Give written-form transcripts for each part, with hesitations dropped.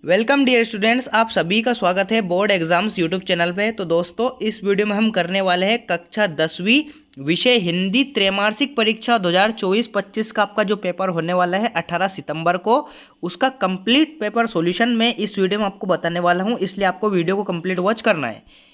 Welcome dear students, आप सभी का स्वागत है बोर्ड एग्जाम्स यूट्यूब चैनल पे। तो दोस्तों, इस वीडियो में हम करने वाले हैं कक्षा 10वीं विषय हिंदी त्रैमासिक परीक्षा 2024-25 का आपका जो पेपर होने वाला है 18 सितंबर को, उसका कंप्लीट पेपर सॉल्यूशन मैं इस वीडियो में आपको बताने वाला हूं, इसलिए आपको वीडियो को कंप्लीट वॉच करना है।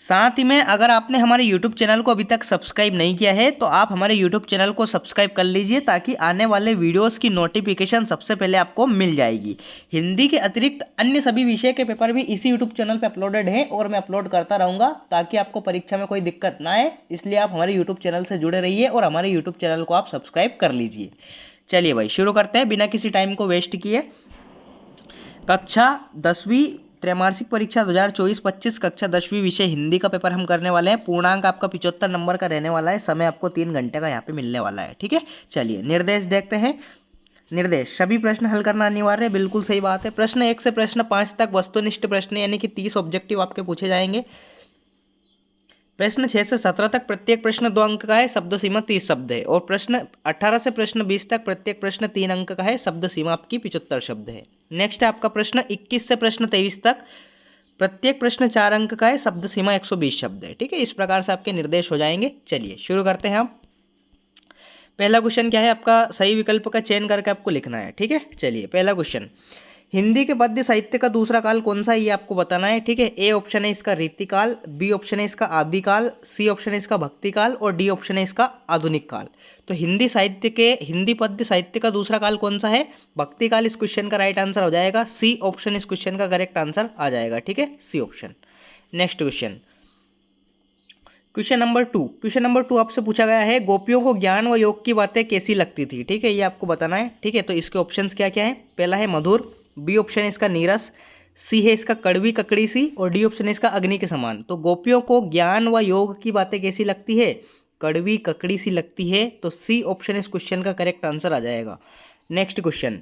साथ ही में अगर आपने हमारे YouTube चैनल को अभी तक सब्सक्राइब नहीं किया है तो आप हमारे YouTube चैनल को सब्सक्राइब कर लीजिए, ताकि आने वाले वीडियोस की नोटिफिकेशन सबसे पहले आपको मिल जाएगी। हिंदी के अतिरिक्त अन्य सभी विषय के पेपर भी इसी YouTube चैनल पे अपलोडेड हैं और मैं अपलोड करता रहूँगा, ताकि आपको परीक्षा में कोई दिक्कत ना आए। इसलिए आप हमारे यूट्यूब चैनल से जुड़े रहिए और हमारे यूट्यूब चैनल को आप सब्सक्राइब कर लीजिए। चलिए भाई, शुरू करते हैं बिना किसी टाइम को वेस्ट किए। कक्षा 10वीं त्रैमासिक परीक्षा 2024-25 कक्षा 10वीं विषय हिंदी का पेपर हम करने वाले हैं। पूर्णांक आपका 75 नंबर का रहने वाला है। समय आपको 3 घंटे का यहाँ पे मिलने वाला है। ठीक है, चलिए निर्देश देखते हैं। निर्देश: सभी प्रश्न हल करना अनिवार्य है। बिल्कुल सही बात है। प्रश्न 1 से प्रश्न 5 तक वस्तुनिष्ठ प्रश्न यानी कि 30 ऑब्जेक्टिव आपके पूछे जाएंगे। प्रश्न 6 से 17 तक प्रत्येक प्रश्न 2 अंक का है, शब्द सीमा 30 शब्द है। और प्रश्न 18 से प्रश्न 20 तक प्रत्येक प्रश्न 3 अंक का है, शब्द सीमा आपकी 75 शब्द है। नेक्स्ट है आपका प्रश्न 21 से प्रश्न 23 तक प्रत्येक प्रश्न 4 अंक का है, शब्द सीमा 120 शब्द है। ठीक है, इस प्रकार से आपके निर्देश हो जाएंगे। चलिए शुरू करते हैं हम। पहला क्वेश्चन क्या है आपका, सही विकल्प का चयन करके आपको लिखना है। ठीक है, चलिए पहला क्वेश्चन, हिंदी के पद्य साहित्य का दूसरा काल कौन सा है ये आपको बताना है। ठीक है, ए ऑप्शन है इसका रीतिकाल, बी ऑप्शन है इसका आदिकाल, सी ऑप्शन है इसका भक्तिकाल और डी ऑप्शन है इसका आधुनिक काल। तो हिंदी पद्य साहित्य का दूसरा काल कौन सा है? भक्तिकाल इस क्वेश्चन का राइट आंसर हो जाएगा। सी ऑप्शन इस क्वेश्चन का करेक्ट आंसर आ जाएगा। ठीक है, C option. Next question, question number 2 आपसे पूछा गया है, गोपियों को ज्ञान व योग की बातें कैसी लगती थी। ठीक है, ये आपको बताना है। ठीक है, तो इसके ऑप्शंस क्या क्या है? पहला है मधुर, बी ऑप्शन है इसका नीरस, सी है इसका कड़वी ककड़ी सी और डी ऑप्शन है इसका अग्नि के समान। तो गोपियों को ज्ञान व योग की बातें कैसी लगती है? कड़वी ककड़ी सी लगती है। तो सी ऑप्शन इस क्वेश्चन का करेक्ट आंसर आ जाएगा। नेक्स्ट क्वेश्चन,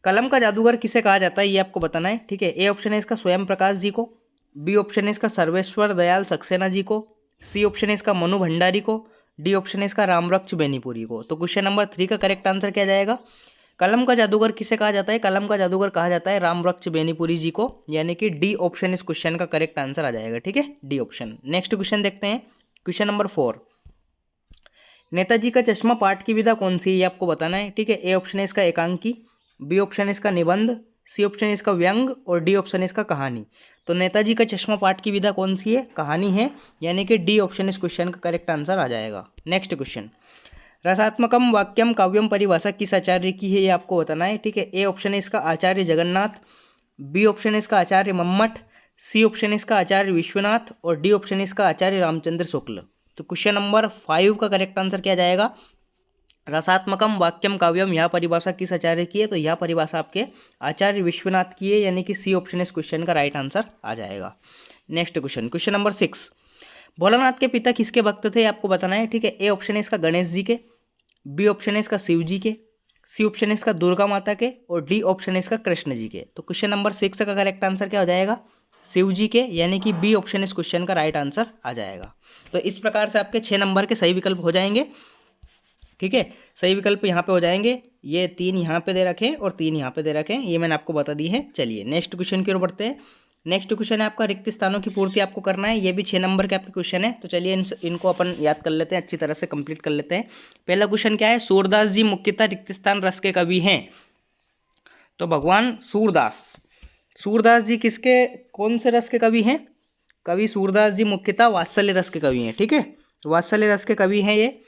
कलम का जादूगर किसे कहा जाता है ये आपको बताना है। ठीक है, ए ऑप्शन है इसका स्वयं प्रकाश जी को, बी ऑप्शन है इसका सर्वेश्वर दयाल सक्सेना जी को, सी ऑप्शन है इसका मनु भंडारी को, डी ऑप्शन है इसका रामवृक्ष बेनीपुरी को। तो क्वेश्चन नंबर 3 का करेक्ट आंसर क्या जाएगा? कलम का जादूगर किसे कहा जाता है? कलम का जादूगर कहा जाता है रामवृक्ष बेनीपुरी जी को, यानी कि डी ऑप्शन इस क्वेश्चन का करेक्ट आंसर आ जाएगा। ठीक है, डी ऑप्शन। नेक्स्ट क्वेश्चन देखते हैं। क्वेश्चन नंबर 4, नेताजी का चश्मा पाठ की विधा कौन सी है ये आपको बताना है। ठीक है, ए ऑप्शन है इसका एकांकी, बी ऑप्शन है इसका निबंध, सी ऑप्शन है इसका व्यंग और डी ऑप्शन है इसका कहानी। तो नेताजी का चश्मा पाठ की विधा कौन सी है? कहानी है, यानी कि डी ऑप्शन इस क्वेश्चन का करेक्ट आंसर आ जाएगा। नेक्स्ट क्वेश्चन, रसात्मकम वाक्यम काव्यम परिभाषा किस आचार्य की है ये आपको बताना है। ठीक है, ए ऑप्शन है इसका आचार्य जगन्नाथ, बी ऑप्शन है इसका आचार्य मम्मट, सी ऑप्शन है इसका आचार्य विश्वनाथ और डी ऑप्शन है इसका आचार्य रामचंद्र शुक्ल। तो क्वेश्चन नंबर 5 का करेक्ट आंसर क्या जाएगा? रसात्मकम वाक्यम काव्यम, यह परिभाषा किस आचार्य की है? तो यह परिभाषा आपके आचार्य विश्वनाथ की है, यानी कि सी ऑप्शन इस क्वेश्चन का राइट आंसर आ जाएगा। Next question, question number 6, Bholanath के पिता किसके भक्त थे आपको बताना है। ठीक है, ए ऑप्शन है इसका गणेश जी के, बी ऑप्शन है इसका शिव जी के, सी ऑप्शन है इसका दुर्गा माता के और डी ऑप्शन है इसका कृष्ण जी के। तो क्वेश्चन नंबर 6 का करेक्ट आंसर क्या हो जाएगा? शिव जी के, यानी कि बी ऑप्शन इस क्वेश्चन का राइट आंसर आ जाएगा। तो इस प्रकार से आपके 6 नंबर के सही विकल्प हो जाएंगे। ठीक है, सही विकल्प यहाँ पे हो जाएंगे। ये 3 यहाँ पे दे रखे और 3 यहाँ पे दे रखे, ये मैंने आपको बता दी है। चलिए नेक्स्ट क्वेश्चन की ओर बढ़ते हैं। नेक्स्ट क्वेश्चन है आपका, रिक्त स्थानों की पूर्ति आपको करना है। ये भी 6 नंबर के आपके क्वेश्चन है। तो चलिए इनको अपन याद कर लेते हैं, अच्छी तरह से कंप्लीट कर लेते हैं। पहला क्वेश्चन क्या है, सूरदास जी मुख्यतः रिक्त स्थान रस के कवि हैं। तो भगवान सूरदास जी किसके, कौन से रस के कवि हैं? कवि सूरदास जी मुख्यतः वात्सल्य रस के कवि हैं। ठीक है, वात्सल्य रस के कवि हैं ये।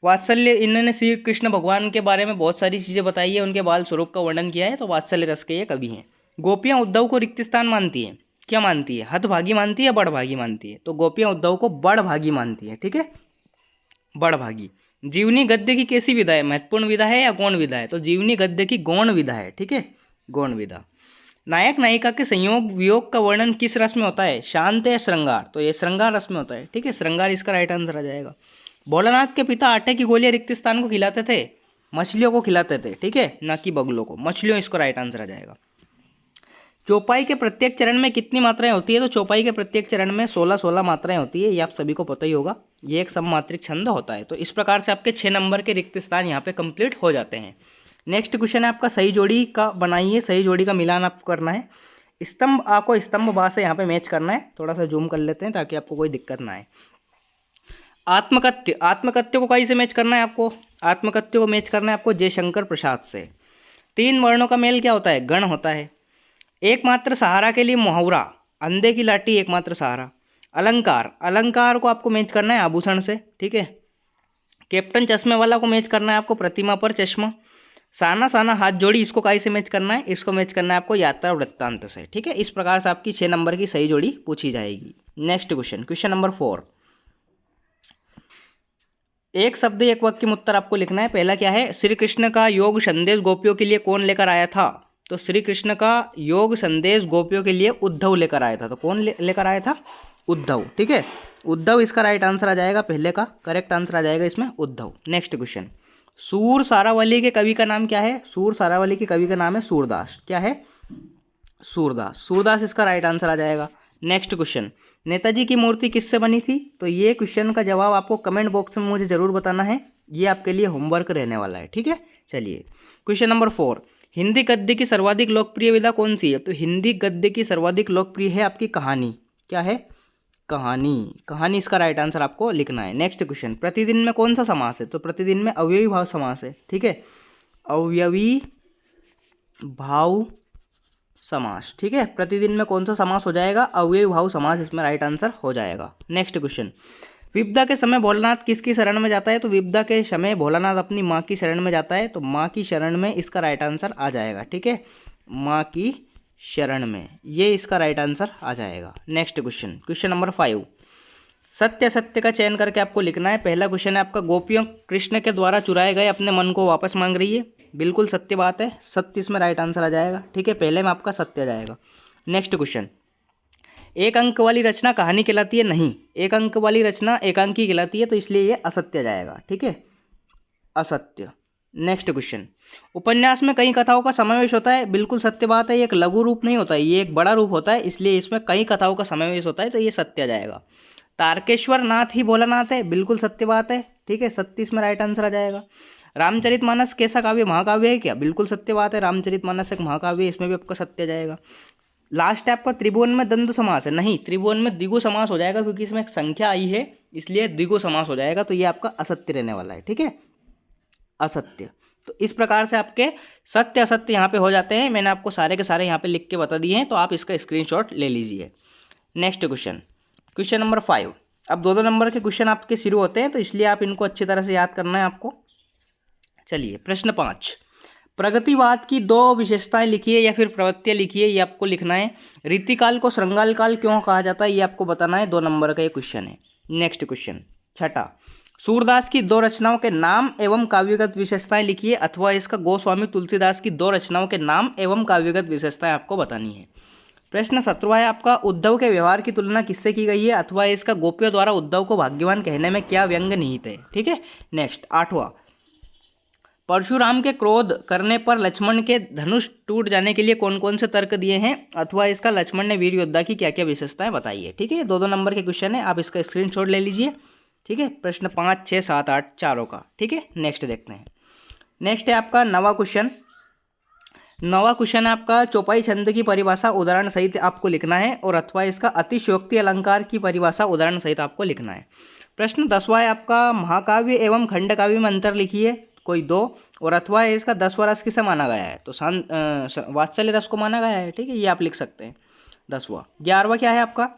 वात्सल्य, इन्होंने श्री कृष्ण भगवान के बारे में बहुत सारी चीज़ें बताई है, उनके बाल स्वरूप का वर्णन किया है। तो वात्सल्य रस के ये कवि हैं। गोपियाँ उद्धव को रिक्त स्थान मानती हैं, क्या मानती है? हतभागी मानती है, बड़भागी मानती है? तो गोपियाँ उद्धव को बड़भागी मानती है। ठीक है, बड़भागी। जीवनी गद्य की कैसी विधा है? महत्वपूर्ण विधा है या गौण विधा है? तो जीवनी गद्य की गौण विधा है। ठीक है, गौण विधा। नायक नायिका के संयोग वियोग का वर्णन किस रस में होता है? शांत या श्रृंगार? तो ये श्रृंगार रस में होता है। ठीक है, श्रृंगार इसका राइट आंसर आ जाएगा। भोलानाथ के पिता आटे की गोलियां रिक्त स्थान को खिलाते थे, मछलियों को खिलाते थे। ठीक है, ना कि बगुलों को, मछलियों, इसको राइट आंसर आ जाएगा। चौपाई के प्रत्येक चरण में कितनी मात्राएं होती है? तो चौपाई के प्रत्येक चरण में 16 मात्राएं होती है, ये आप सभी को पता ही होगा। ये एक सममात्रिक छंद होता है। तो इस प्रकार से आपके 6 नंबर के रिक्त स्थान यहाँ पे कंप्लीट हो जाते हैं। नेक्स्ट क्वेश्चन है आपका सही जोड़ी का बनाइए, सही जोड़ी का मिलान आपको करना है। स्तंभ आ को स्तंभ बा से यहाँ पे मैच करना है। थोड़ा सा जूम कर लेते हैं ताकि आपको कोई दिक्कत ना आए। आत्मकथ्य, आत्मकथ्य को कहीं से मैच करना है आपको? आत्मकथ्य को मैच करना है आपको जयशंकर प्रसाद से। तीन वर्णों का मेल क्या होता है? गण होता है। एकमात्र सहारा के लिए मुहावरा, अंधे की लाठी एकमात्र सहारा। अलंकार, अलंकार को आपको मैच करना है आभूषण से, ठीक है। कैप्टन चश्मे वाला को मैच करना है आपको प्रतिमा पर चश्मा। साना साना हाथ जोड़ी, इसको काई से मैच करना है? इसको मैच करना है आपको यात्रा वृत्तांत से, ठीक है। इस प्रकार से आपकी 6 नंबर की सही जोड़ी पूछी जाएगी। Next question, question number 4। एक शब्द एक वाक्य में उत्तर आपको लिखना है। पहला क्या है? श्री कृष्ण का योग संदेश गोपियों के लिए कौन लेकर आया था? तो श्री कृष्ण का योग संदेश गोपियों के लिए उद्धव लेकर आया था। तो कौन लेकर आया था? उद्धव, ठीक है। उद्धव इसका राइट आंसर आ जाएगा, पहले का करेक्ट आंसर आ जाएगा इसमें उद्धव। नेक्स्ट क्वेश्चन, सूर सारावली के कवि का नाम क्या है? सूर सारावली के कवि का नाम है सूरदास। क्या है? सूरदास। सूरदास इसका राइट आंसर आ जाएगा। नेक्स्ट क्वेश्चन, नेताजी की मूर्ति किससे बनी थी? तो ये क्वेश्चन का जवाब आपको कमेंट बॉक्स में मुझे ज़रूर बताना है, ये आपके लिए होमवर्क रहने वाला है, ठीक है। चलिए क्वेश्चन नंबर 4, हिंदी गद्य की सर्वाधिक लोकप्रिय विधा कौन सी है? तो हिंदी गद्य की सर्वाधिक लोकप्रिय है आपकी कहानी। क्या है? कहानी। कहानी इसका राइट आंसर आपको लिखना है। नेक्स्ट क्वेश्चन, प्रतिदिन में कौन सा समास है? तो प्रतिदिन में अवयवी भाव समास है, ठीक है। अवयवी भाव समास, ठीक है। प्रतिदिन में कौन सा समास हो जाएगा? अव्ययी भाव समास इसमें राइट आंसर हो जाएगा। नेक्स्ट क्वेश्चन, विपदा के समय भोलानाथ किसकी शरण में जाता है? तो विपदा के समय भोलानाथ अपनी माँ की शरण में जाता है। तो माँ की शरण में इसका राइट आंसर आ जाएगा, ठीक है। माँ की शरण में, ये इसका राइट आंसर आ जाएगा। नेक्स्ट क्वेश्चन, क्वेश्चन नंबर 5, सत्य सत्य का चयन करके आपको लिखना है। पहला क्वेश्चन है आपका, गोपियों कृष्ण के द्वारा चुराए गए अपने मन को वापस मांग रही है। बिल्कुल सत्य बात है, सत्य इसमें राइट आंसर आ जाएगा, ठीक है। पहले में आपका सत्य आ जाएगा। नेक्स्ट क्वेश्चन, एक अंक वाली रचना कहानी कहलाती है? नहीं, एक अंक वाली रचना एकांकी कहलाती है, तो इसलिए ये असत्य आ जाएगा, ठीक है, असत्य। नेक्स्ट क्वेश्चन, उपन्यास में कई कथाओं का समावेश होता है? बिल्कुल सत्य बात है, ये एक लघु रूप नहीं होता है, ये एक बड़ा रूप होता है, इसलिए इसमें कई कथाओं का समावेश होता है, तो ये सत्य आ जाएगा। तारकेश्वर नाथ ही भोलानाथ है? बिल्कुल सत्य बात है, ठीक है, सत्य इसमें राइट आंसर आ जाएगा। रामचरितमानस कैसा काव्य? महाकाव्य है क्या? बिल्कुल सत्य बात है, रामचरितमानस एक महाकाव्य है, इसमें भी आपका सत्य आ जाएगा। लास्ट है आपका, त्रिभुवन में द्वंद्व समास है? नहीं, त्रिभुवन में द्विगु समास हो जाएगा, क्योंकि इसमें एक संख्या आई है, इसलिए द्विगु समास हो जाएगा, तो ये आपका असत्य रहने वाला है, ठीक है, असत्य। तो इस प्रकार से आपके सत्य असत्य यहाँ पे हो जाते हैं। मैंने आपको सारे के सारे यहाँ पे लिख के बता दिए हैं, तो आप इसका स्क्रीनशॉट ले लीजिए। Next question, question number 5। अब 2-2 नंबर के क्वेश्चन आपके शुरू होते हैं, तो इसलिए आप इनको अच्छी तरह से याद करना है आपको। चलिए प्रश्न 5, प्रगतिवाद की 2 विशेषताएं लिखिए या फिर प्रवृत्तियां लिखिए, ये आपको लिखना है। रीतिकाल को श्रृंगाल काल क्यों कहा जाता है, ये आपको बताना है। 2 नंबर का ये क्वेश्चन है। नेक्स्ट क्वेश्चन, छठा, सूरदास की 2 रचनाओं के नाम एवं काव्यगत विशेषताएं लिखिए, अथवा इसका गोस्वामी तुलसीदास की 2 रचनाओं के नाम एवं काव्यगत विशेषताएं आपको बतानी है। प्रश्न 17 है आपका, उद्धव के व्यवहार की तुलना किससे की गई है, अथवा इसका गोपियों द्वारा उद्धव को भाग्यवान कहने में क्या व्यंग निहित है, ठीक है। नेक्स्ट 8वां, परशुराम के क्रोध करने पर लक्ष्मण के धनुष टूट जाने के लिए कौन कौन से तर्क दिए हैं, अथवा इसका लक्ष्मण ने वीर योद्धा की क्या क्या विशेषताएं बताई है, ठीक है। 2-2 नंबर के क्वेश्चन है, आप इसका स्क्रीनशॉट ले लीजिए, ठीक है। प्रश्न 5, 6, 7, 8 चारों का, ठीक है। नेक्स्ट देखते हैं। नेक्स्ट है आपका 9वां क्वेश्चन। 9वां क्वेश्चन है आपका, चौपाई छंद की परिभाषा उदाहरण सहित आपको लिखना है, और अथवा इसका अतिशयोक्ति अलंकार की परिभाषा उदाहरण सहित आपको लिखना है। प्रश्न 10वां है आपका, महाकाव्य एवं खंड काव्य में अंतर लिखिए, कोई 2, और अथवा इसका 10वां रस किसे माना गया है, तो वात्सल्य रस को माना गया है, ठीक है, ये आप लिख सकते हैं 10वां। 11वां क्या है आपका,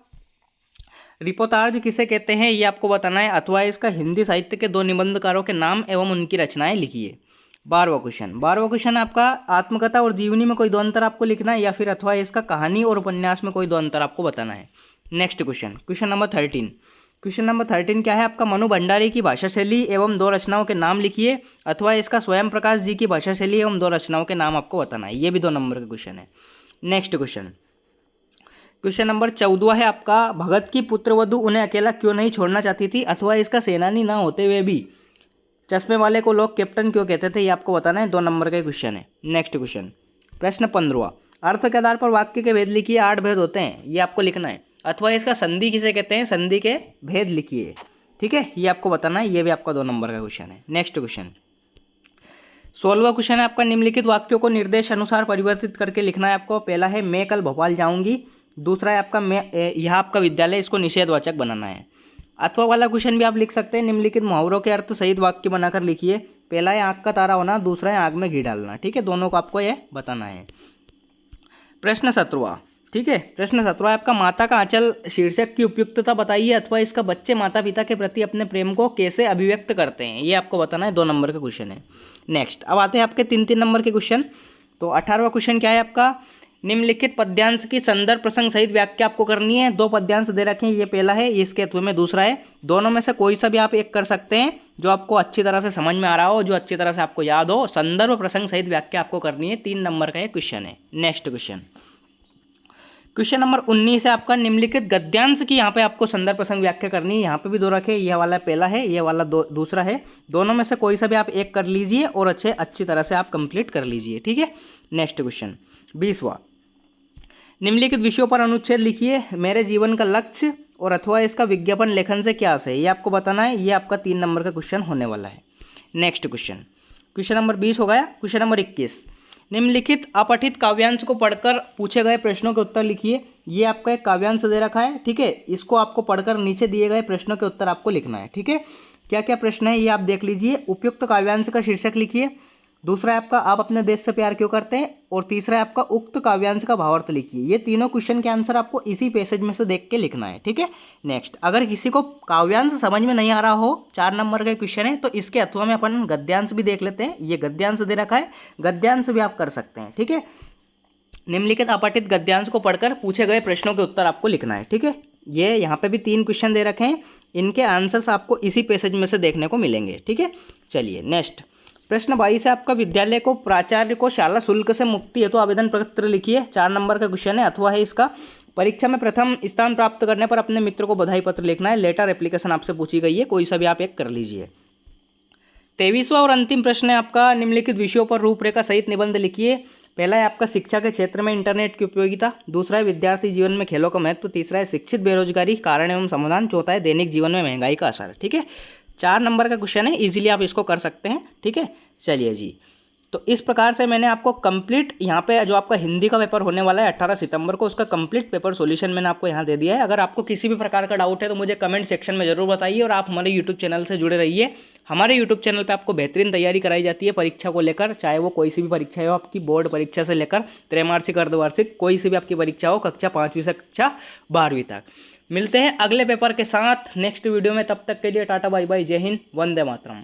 रिपोर्तार्ज किसे कहते हैं, ये आपको बताना है, अथवा इसका हिंदी साहित्य के 2 निबंधकारों के नाम एवं उनकी रचनाएं लिखिए। 12वां क्वेश्चन है आपका, आत्मकथा और जीवनी में कोई 2 अंतर आपको लिखना है, या फिर अथवा इसका कहानी और उपन्यास में कोई 2 अंतर आपको बताना है। Next question, question number 13। Question number 13 क्या है आपका, मनु भंडारी की भाषा शैली एवं 2 रचनाओं के नाम लिखिए, अथवा इसका स्वयं प्रकाश जी की भाषा शैली एवं 2 रचनाओं के नाम आपको बताना है, ये भी 2 नंबर का क्वेश्चन है। नेक्स्ट क्वेश्चन, क्वेश्चन नंबर 14 है आपका, भगत की पुत्रवधू उन्हें अकेला क्यों नहीं छोड़ना चाहती थी, अथवा इसका सेनानी ना होते हुए भी चश्मे वाले को लोग कैप्टन क्यों कहते थे, ये आपको बताना है। 2 नंबर का क्वेश्चन है। नेक्स्ट क्वेश्चन, प्रश्न 15, अर्थ के आधार पर वाक्य के भेद लिखिए, 8 भेद होते हैं, ये आपको लिखना है, अथवा इसका संधि किसे कहते हैं, संधि के भेद लिखिए, ठीक है, ये आपको बताना है, ये भी आपका 2 नंबर का क्वेश्चन है। नेक्स्ट क्वेश्चन, 16वां क्वेश्चन है आपका, निम्नलिखित वाक्यों को निर्देश अनुसार परिवर्तित करके लिखना है आपको। पहला है मैं कल भोपाल जाऊंगी। दूसरा है आपका मैं यह आपका विद्यालय, इसको निषेधवाचक बनाना है। अथवा वाला क्वेश्चन भी आप लिख सकते हैं, निम्नलिखित मुहावरों के अर्थ सहित वाक्य बनाकर लिखिए। पहला है आँख का तारा होना, दूसरा है आग में घी डालना। ठीक है, दोनों को आपको यह बताना है। प्रश्न 17वां, ठीक है, प्रश्न 17वां आपका, माता का आंचल शीर्षक की उपयुक्तता बताइए अथवा इसका बच्चे माता पिता के प्रति अपने प्रेम को कैसे अभिव्यक्त करते हैं, ये आपको बताना है। 2 नंबर का क्वेश्चन है। नेक्स्ट, अब आते हैं आपके 3-3 नंबर के क्वेश्चन। तो 18वां क्वेश्चन क्या है आपका, निम्नलिखित पद्यांश की संदर्भ प्रसंग सहित व्याख्या आपको करनी है। 2 पद्यांश दे रखे हैं, ये पहला है, इसके अथवा में दूसरा है। दोनों में से कोई सा भी आप एक कर सकते हैं जो आपको अच्छी तरह से समझ में आ रहा हो, जो अच्छी तरह से आपको याद हो। संदर्भ प्रसंग सहित व्याख्या आपको करनी है। 3 नंबर का ये क्वेश्चन है। नेक्स्ट क्वेश्चन, क्वेश्चन नंबर 19 है आपका, निम्नलिखित गद्यांश की यहाँ पे आपको संदर्भ प्रसंग व्याख्या करनी है। यहाँ पे भी 2 रखे, यह वाला पहला है, यह वाला दूसरा है। दोनों में से कोई सा भी आप एक कर लीजिए और अच्छी तरह से आप कंप्लीट कर लीजिए। ठीक है, नेक्स्ट क्वेश्चन 20वां, निम्नलिखित विषयों पर अनुच्छेद लिखिए। मेरे जीवन का लक्ष्य और अथवा इसका विज्ञापन लेखन से क्या है, ये आपको बताना है। ये आपका 3 नंबर का क्वेश्चन होने वाला है। नेक्स्ट क्वेश्चन, क्वेश्चन नंबर 20 हो गया। क्वेश्चन नंबर 21, निम्नलिखित अपठित काव्यांश को पढ़कर पूछे गए प्रश्नों के उत्तर लिखिए। ये आपका एक काव्यांश दे रखा है। ठीक है, इसको आपको पढ़कर नीचे दिए गए प्रश्नों के उत्तर आपको लिखना है। ठीक है, क्या क्या प्रश्न है ये आप देख लीजिए। उपयुक्त काव्यांश का शीर्षक लिखिए। दूसरा है आपका, आप अपने देश से प्यार क्यों करते हैं। और तीसरा है आपका, उक्त काव्यांश का भावार्थ लिखिए। ये तीनों क्वेश्चन के आंसर आपको इसी पैसेज में से देख के लिखना है। ठीक है, नेक्स्ट, अगर किसी को काव्यांश समझ में नहीं आ रहा हो, 4 नंबर का क्वेश्चन है, तो इसके अथवा में अपन गद्यांश भी देख लेते हैं। ये गद्यांश दे रखा है, गद्यांश भी आप कर सकते हैं। ठीक है, निम्नलिखित अपठित गद्यांश को पढ़कर पूछे गए प्रश्नों के उत्तर आपको लिखना है। ठीक है, ये यहाँ पे भी 3 क्वेश्चन दे रखे हैं, इनके आंसर्स आपको इसी पैसेज में से देखने को मिलेंगे। ठीक है, चलिए नेक्स्ट, प्रश्न 22 है आपका, विद्यालय को प्राचार्य को शाला शुल्क से मुक्ति हेतु आवेदन पत्र लिखिए। 4 नंबर का क्वेश्चन है। अथवा है इसका, परीक्षा में प्रथम स्थान प्राप्त करने पर अपने मित्र को बधाई पत्र लिखना है। लेटर एप्लीकेशन आपसे पूछी गई है, कोई सा भी आप एक कर लीजिए। 23वां और अंतिम प्रश्न है आपका, निम्नलिखित विषयों पर रूपरेखा सहित निबंध लिखिए। पहला है आपका, शिक्षा के क्षेत्र में इंटरनेट की उपयोगिता। दूसरा है विद्यार्थी जीवन में खेलों का महत्व। तीसरा है शिक्षित बेरोजगारी, कारण एवं समाधान। चौथा है दैनिक जीवन में महंगाई का असर। ठीक है, 4 नंबर का क्वेश्चन है, इजीली आप इसको कर सकते हैं। ठीक है, चलिए जी, तो इस प्रकार से मैंने आपको कंप्लीट यहाँ पे जो आपका हिंदी का पेपर होने वाला है 18 सितंबर को, उसका कंप्लीट पेपर सॉल्यूशन मैंने आपको यहाँ दे दिया है। अगर आपको किसी भी प्रकार का डाउट है तो मुझे कमेंट सेक्शन में जरूर बताइए और आप हमारे यूट्यूब चैनल से जुड़े रहिए। हमारे यूट्यूब चैनल पे आपको बेहतरीन तैयारी कराई जाती है परीक्षा को लेकर, चाहे वो कोई सी भी परीक्षा हो आपकी, बोर्ड परीक्षा से लेकर त्रैमासिक अर्धवार्षिक, कोई सी भी आपकी परीक्षा हो, कक्षा 5वीं से कक्षा 12वीं तक। मिलते हैं अगले पेपर के साथ नेक्स्ट वीडियो में, तब तक के लिए टाटा बाय बाय, जय हिंद, वंदे मातरम।